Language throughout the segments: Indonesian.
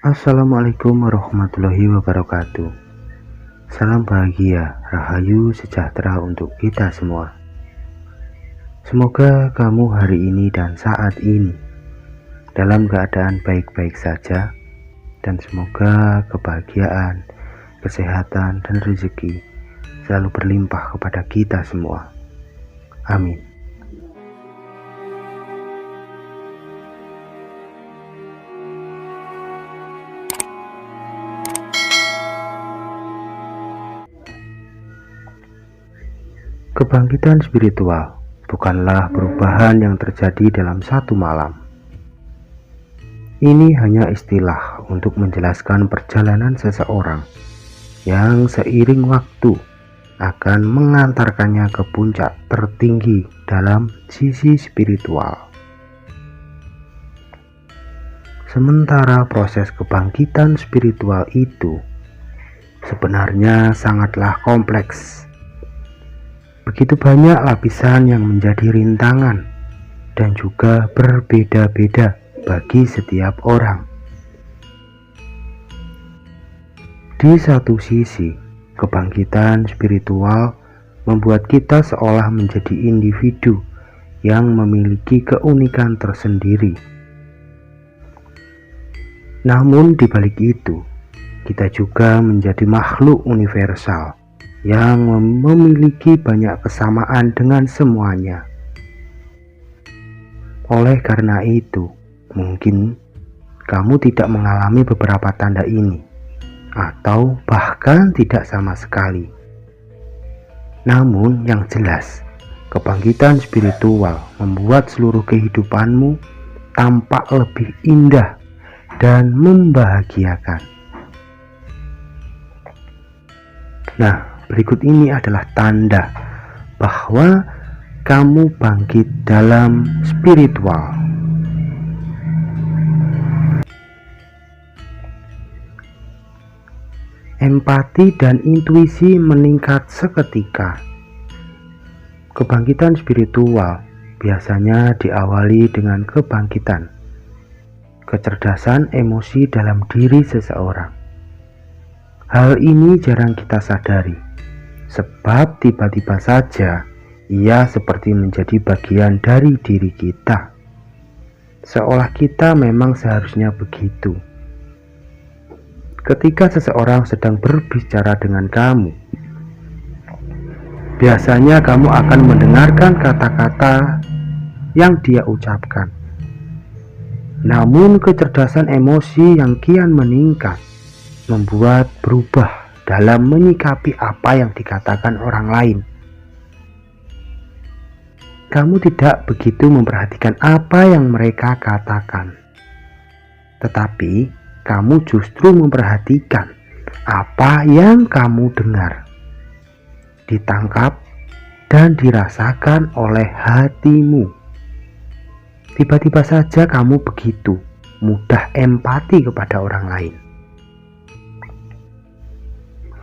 Assalamualaikum warahmatullahi wabarakatuh. Salam bahagia, rahayu, sejahtera untuk kita semua. Semoga kamu hari ini dan saat ini dalam keadaan baik-baik saja, dan semoga kebahagiaan, kesehatan, dan rezeki selalu berlimpah kepada kita semua. Amin. Kebangkitan spiritual bukanlah perubahan yang terjadi dalam satu malam. Ini hanya istilah untuk menjelaskan perjalanan seseorang yang seiring waktu akan mengantarkannya ke puncak tertinggi dalam sisi spiritual. Sementara proses kebangkitan spiritual itu sebenarnya sangatlah kompleks. Begitu banyak lapisan yang menjadi rintangan dan juga berbeda-beda bagi setiap orang. Di satu sisi, kebangkitan spiritual membuat kita seolah menjadi individu yang memiliki keunikan tersendiri. Namun di balik itu, kita juga menjadi makhluk universal yang memiliki banyak kesamaan dengan semuanya. Oleh karena itu, mungkin kamu tidak mengalami beberapa tanda ini, atau bahkan tidak sama sekali. Namun yang jelas, kebangkitan spiritual membuat seluruh kehidupanmu tampak lebih indah dan membahagiakan. Nah, berikut ini adalah tanda bahwa kamu bangkit dalam spiritual. Empati dan intuisi meningkat seketika. Kebangkitan spiritual biasanya diawali dengan kebangkitan kecerdasan emosi dalam diri seseorang. Hal ini jarang kita sadari, sebab tiba-tiba saja ia seperti menjadi bagian dari diri kita, seolah kita memang seharusnya begitu. Ketika seseorang sedang berbicara dengan kamu, biasanya kamu akan mendengarkan kata-kata yang dia ucapkan. Namun kecerdasan emosi yang kian meningkat membuat berubah dalam menyikapi apa yang dikatakan orang lain. Kamu tidak begitu memperhatikan apa yang mereka katakan, tetapi kamu justru memperhatikan apa yang kamu dengar, ditangkap dan dirasakan oleh hatimu. Tiba-tiba saja kamu begitu mudah empati kepada orang lain.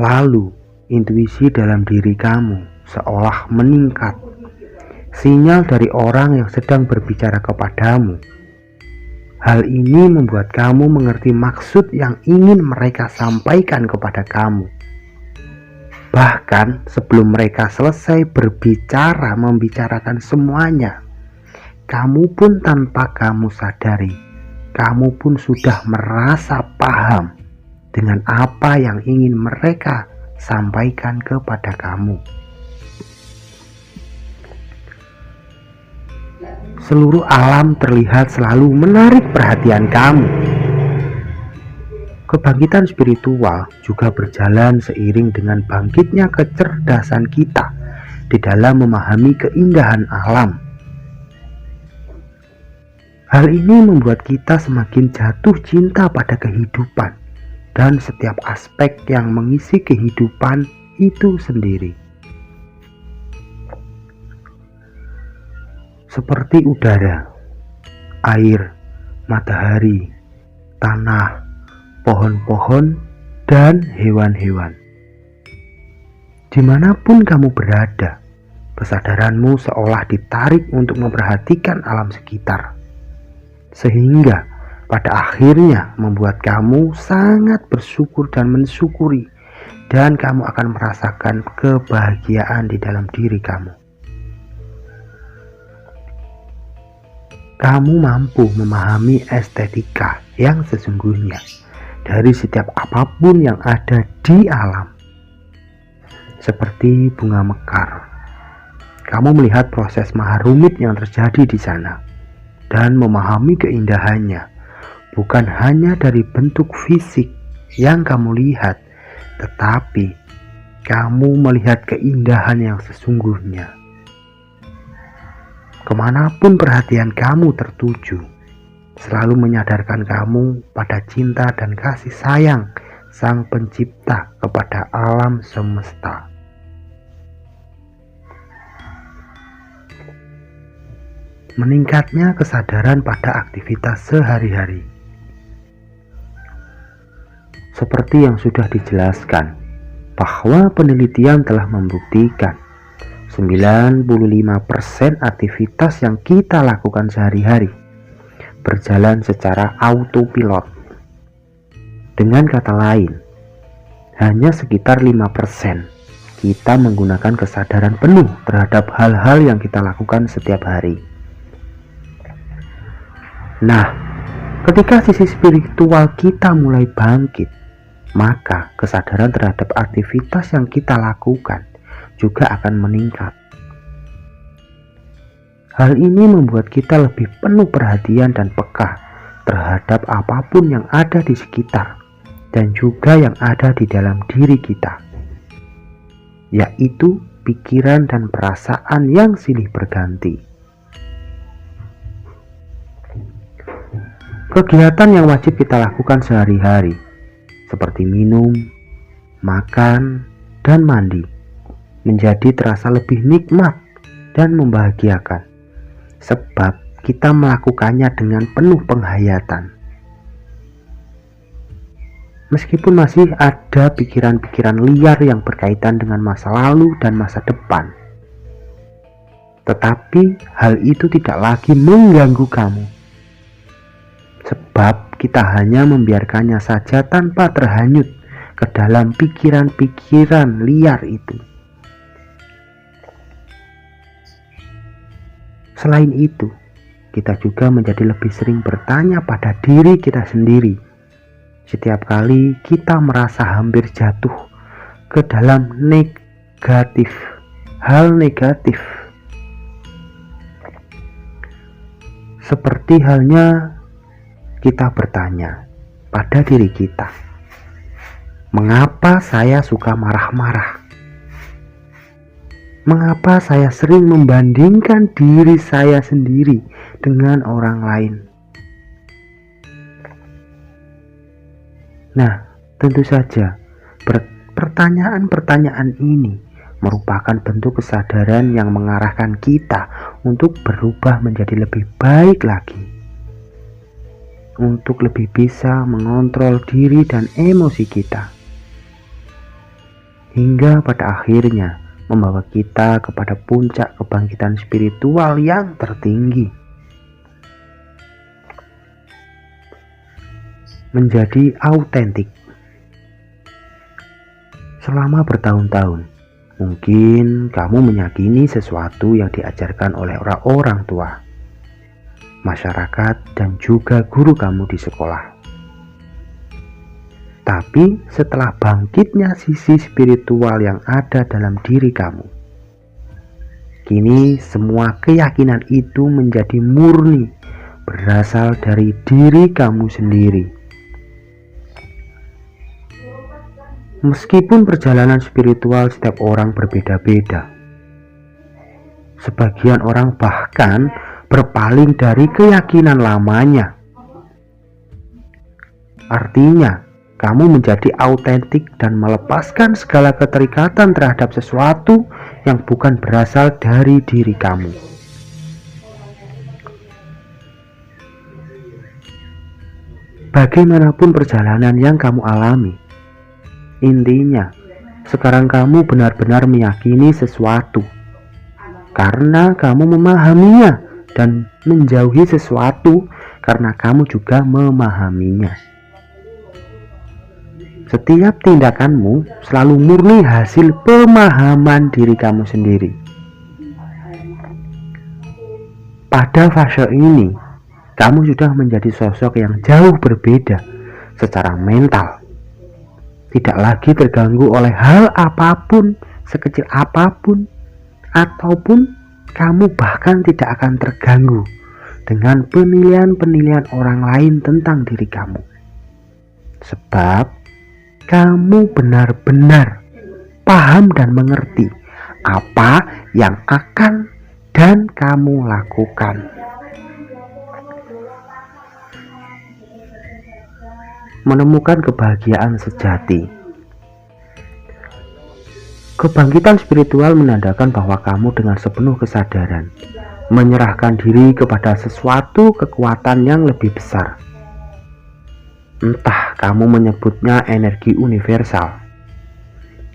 Lalu, intuisi dalam diri kamu seolah meningkat. Sinyal dari orang yang sedang berbicara kepadamu. Hal ini membuat kamu mengerti maksud yang ingin mereka sampaikan kepada kamu. Bahkan sebelum mereka selesai berbicara membicarakan semuanya, kamu pun tanpa kamu sadari, kamu pun sudah merasa paham dengan apa yang ingin mereka sampaikan kepada kamu. Seluruh alam terlihat selalu menarik perhatian kamu. Kebangkitan spiritual juga berjalan seiring dengan bangkitnya kecerdasan kita di dalam memahami keindahan alam. Hal ini membuat kita semakin jatuh cinta pada kehidupan dan setiap aspek yang mengisi kehidupan itu sendiri. Seperti udara, air, matahari, tanah, pohon-pohon, dan hewan-hewan. Dimanapun kamu berada, kesadaranmu seolah ditarik untuk memperhatikan alam sekitar. Sehingga pada akhirnya membuat kamu sangat bersyukur dan mensyukuri, dan kamu akan merasakan kebahagiaan di dalam diri kamu. Kamu mampu memahami estetika yang sesungguhnya dari setiap apapun yang ada di alam. Seperti bunga mekar, kamu melihat proses maha rumit yang terjadi di sana dan memahami keindahannya, bukan hanya dari bentuk fisik yang kamu lihat, tetapi kamu melihat keindahan yang sesungguhnya. Kemanapun perhatian kamu tertuju, selalu menyadarkan kamu pada cinta dan kasih sayang Sang Pencipta kepada alam semesta. Meningkatnya kesadaran pada aktivitas sehari-hari. Seperti yang sudah dijelaskan, bahwa penelitian telah membuktikan 95% aktivitas yang kita lakukan sehari-hari berjalan secara autopilot. Dengan kata lain, hanya sekitar 5% kita menggunakan kesadaran penuh terhadap hal-hal yang kita lakukan setiap hari. Nah, ketika sisi spiritual kita mulai bangkit, maka kesadaran terhadap aktivitas yang kita lakukan juga akan meningkat. Hal ini membuat kita lebih penuh perhatian dan peka terhadap apapun yang ada di sekitar dan juga yang ada di dalam diri kita, yaitu pikiran dan perasaan yang silih berganti. Kegiatan yang wajib kita lakukan sehari-hari seperti minum, makan, dan mandi menjadi terasa lebih nikmat dan membahagiakan sebab kita melakukannya dengan penuh penghayatan. Meskipun masih ada pikiran-pikiran liar yang berkaitan dengan masa lalu dan masa depan, tetapi hal itu tidak lagi mengganggu kamu sebab kita hanya membiarkannya saja tanpa terhanyut ke dalam pikiran-pikiran liar itu. Selain itu, kita juga menjadi lebih sering bertanya pada diri kita sendiri setiap kali kita merasa hampir jatuh ke dalam hal negatif. Seperti halnya kita bertanya pada diri kita, mengapa saya suka marah-marah? Mengapa saya sering membandingkan diri saya sendiri dengan orang lain? Nah, tentu saja pertanyaan-pertanyaan ini merupakan bentuk kesadaran yang mengarahkan kita untuk berubah menjadi lebih baik lagi, untuk lebih bisa mengontrol diri dan emosi kita, hingga pada akhirnya membawa kita kepada puncak kebangkitan spiritual yang tertinggi. Menjadi autentik. Selama bertahun-tahun, mungkin kamu meyakini sesuatu yang diajarkan oleh orang tua, masyarakat, dan juga guru kamu di sekolah. Tapi setelah bangkitnya sisi spiritual yang ada dalam diri kamu, kini semua keyakinan itu menjadi murni berasal dari diri kamu sendiri. Meskipun perjalanan spiritual setiap orang berbeda-beda, sebagian orang bahkan berpaling dari keyakinan lamanya. Artinya, kamu menjadi autentik dan melepaskan segala keterikatan terhadap sesuatu yang bukan berasal dari diri kamu. Bagaimanapun perjalanan yang kamu alami, intinya, sekarang kamu benar-benar meyakini sesuatu karena kamu memahaminya dan menjauhi sesuatu karena kamu juga memahaminya. Setiap tindakanmu selalu murni hasil pemahaman diri kamu sendiri. Pada fase ini, kamu sudah menjadi sosok yang jauh berbeda secara mental. Tidak lagi terganggu oleh hal apapun, sekecil apapun, ataupun kamu bahkan tidak akan terganggu dengan penilaian-penilaian orang lain tentang diri kamu. Sebab kamu benar-benar paham dan mengerti apa yang akan dan kamu lakukan. Menemukan kebahagiaan sejati. Kebangkitan spiritual menandakan bahwa kamu dengan sepenuh kesadaran menyerahkan diri kepada sesuatu kekuatan yang lebih besar. Entah kamu menyebutnya energi universal,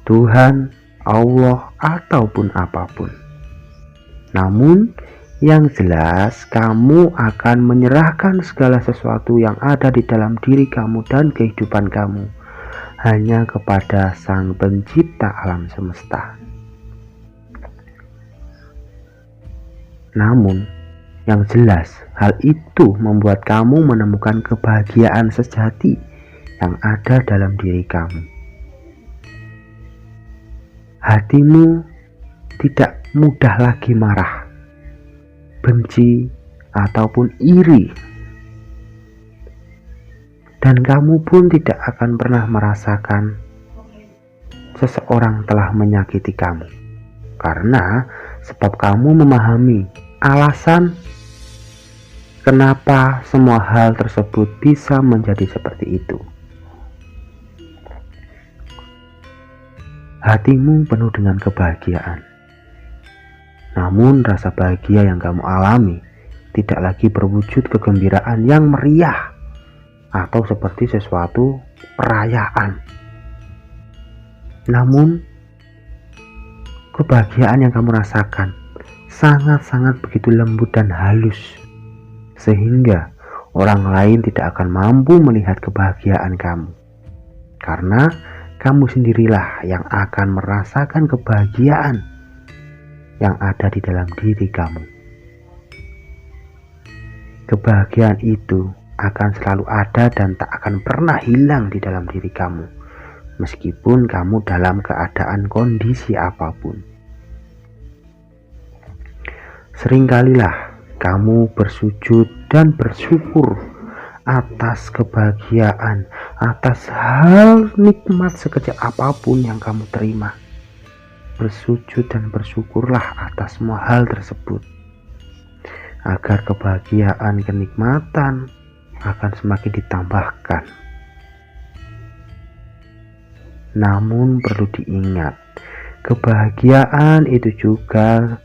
Tuhan, Allah, ataupun apapun. Namun, yang jelas kamu akan menyerahkan segala sesuatu yang ada di dalam diri kamu dan kehidupan kamu hanya kepada Sang Pencipta alam semesta. Namun, yang jelas, hal itu membuat kamu menemukan kebahagiaan sejati yang ada dalam diri kamu. Hatimu tidak mudah lagi marah, benci, ataupun iri. Dan kamu pun tidak akan pernah merasakan seseorang telah menyakiti kamu. Karena sebab kamu memahami alasan kenapa semua hal tersebut bisa menjadi seperti itu. Hatimu penuh dengan kebahagiaan. Namun rasa bahagia yang kamu alami tidak lagi berwujud kegembiraan yang meriah atau seperti sesuatu perayaan. Namun kebahagiaan yang kamu rasakan sangat-sangat begitu lembut dan halus, sehingga orang lain tidak akan mampu melihat kebahagiaan kamu, karena kamu sendirilah yang akan merasakan kebahagiaan yang ada di dalam diri kamu. Kebahagiaan itu akan selalu ada dan tak akan pernah hilang di dalam diri kamu, meskipun kamu dalam keadaan kondisi apapun. Seringkalilah kamu bersujud dan bersyukur atas kebahagiaan, atas hal nikmat sekecil apapun yang kamu terima. Bersujud dan bersyukurlah atas semua hal tersebut, agar kebahagiaan, kenikmatan akan semakin ditambahkan. Namun perlu diingat, kebahagiaan itu juga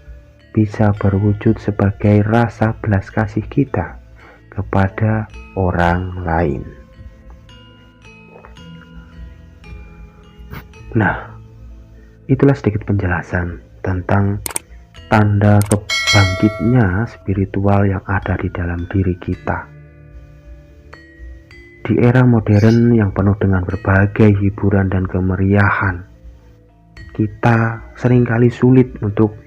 bisa berwujud sebagai rasa belas kasih kita kepada orang lain. Nah, itulah sedikit penjelasan tentang tanda kebangkitnya spiritual yang ada di dalam diri kita. Di era modern yang penuh dengan berbagai hiburan dan kemeriahan, kita seringkali sulit untuk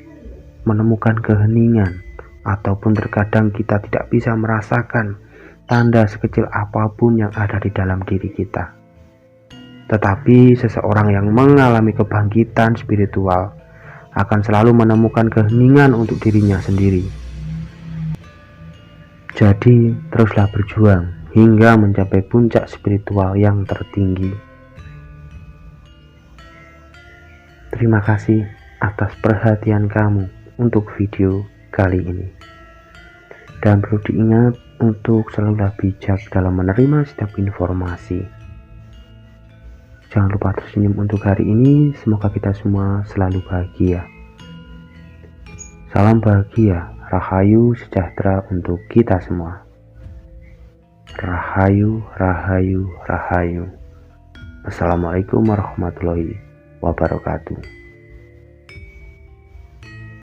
menemukan keheningan, ataupun terkadang kita tidak bisa merasakan tanda sekecil apapun yang ada di dalam diri kita. Tetapi seseorang yang mengalami kebangkitan spiritual akan selalu menemukan keheningan untuk dirinya sendiri. Jadi teruslah berjuang hingga mencapai puncak spiritual yang tertinggi. Terima kasih atas perhatian kamu untuk video kali ini. Dan perlu diingat untuk selalu bijak dalam menerima setiap informasi. Jangan lupa tersenyum untuk hari ini. Semoga kita semua selalu bahagia. Salam bahagia, rahayu, sejahtera untuk kita semua. Rahayu, rahayu, rahayu. Assalamualaikum warahmatullahi wabarakatuh.